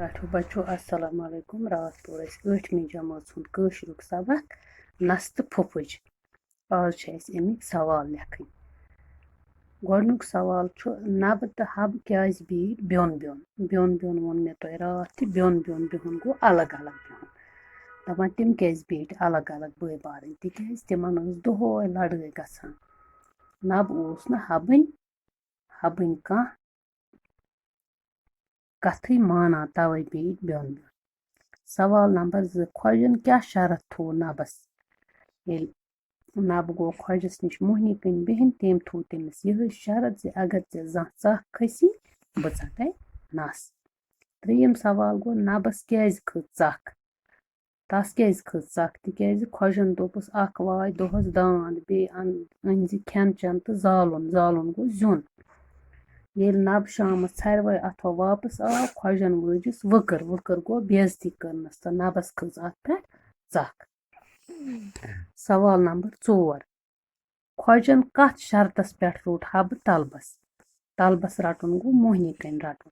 ठाठो बच्चों अस्सलाम वालेकुम। रात पोर 8वीं जमात हुंद कٲशुरुक सबक नस तो फुफुज। आज अमिक सवाल लेखन। गोडनुक सवाल नब तो हब क्या बीठ ब्योन ब्योन ब्योन ब्योन वोन मे तुह रात ब्योन ब्योन बिहुन गो अलग अलग बिहुन। दपान तिम क्या बीठ अलग अलग बई बारन तिकाज तिमन दोहय लड़ाई गसान। नब ओस न हबन कह कथई माना तवे बीठ ब्योन ब्योन। सवाल नंबर 2 खोजन क्या शरत थो नबस येल नब गो खोजस निश मोहनी कन बिहन तम थो तमिस यह शरत जे अगर ऐ जह च खसी बह टे नस। त्रीम सवाल गो नबस क्या खज चख तस क्या खज चख तिकाज खोजन दोपस अख वाय दोहस दांद बे अन खेन चेन तो जालुन जालुन गो जुन। येल नब शामस छरवे अथो वापस आव खोजन वजिस वकर वकर गो बेजती करनस तो नबस खज अत पे चख। सवाल नंबर 4 खोजन कथ शर्तस पे रोट हब तलबस तलबस रटन गो मोहनी कन रटन।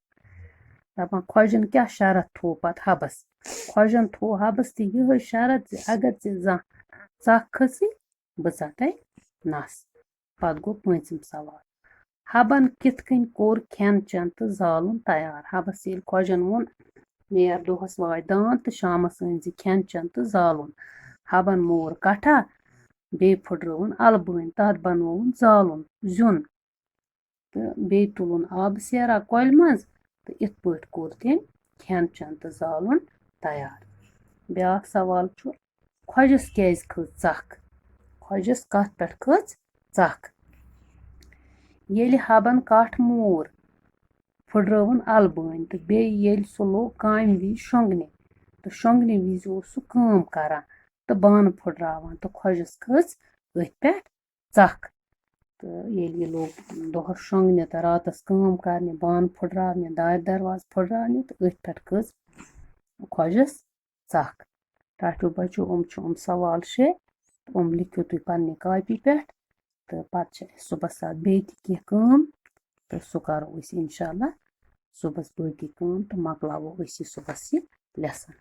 दपान खोजन क्या शरत थो पत हबस खोजन थो हबस तो यह शरत जे अगर ऐ जह चख खसी बह टे नस। पत गो पांचम सवाल हबन कित कन कोर खेन चेन तो जालुन तैयार। हबस ये खोजन वोन नेर दोहस वाय दांद तो शामस अन खेन चेन तो जालुन। हबन मोर कठा बे फुटरवन अलबन तथ बनवन जालुन जुन तो बे तुलन आब सेरा कोल मज तो इत पट कोर तम खेन चेन तो जालुन तैयार। ब्याक सवाल खोजस क्या खज चख खोजस कथ पे खज चख येल हबन कठ मोर फुटरवन अलबन तो बे येल सो लोग काम विज शोंगने तो शोंगने विज सु काम करान तो बान फुटरावान तो खोजस खज अथ पे चख। तो ये लोग दोहस शोंगने तो रातस काम करने बान फुटरावने दार दरवाज फुटरावने तो अथ पे खज खोजस चख। टाठो बच्चों उम सवाल 6 उम लिखियो तुम पन्ने कॉपी पे तो पत सुबह साथ बे तो सह करो इंशाल्लाह सुबह बाकी काम तो मकलावो सुबह यह लेसन।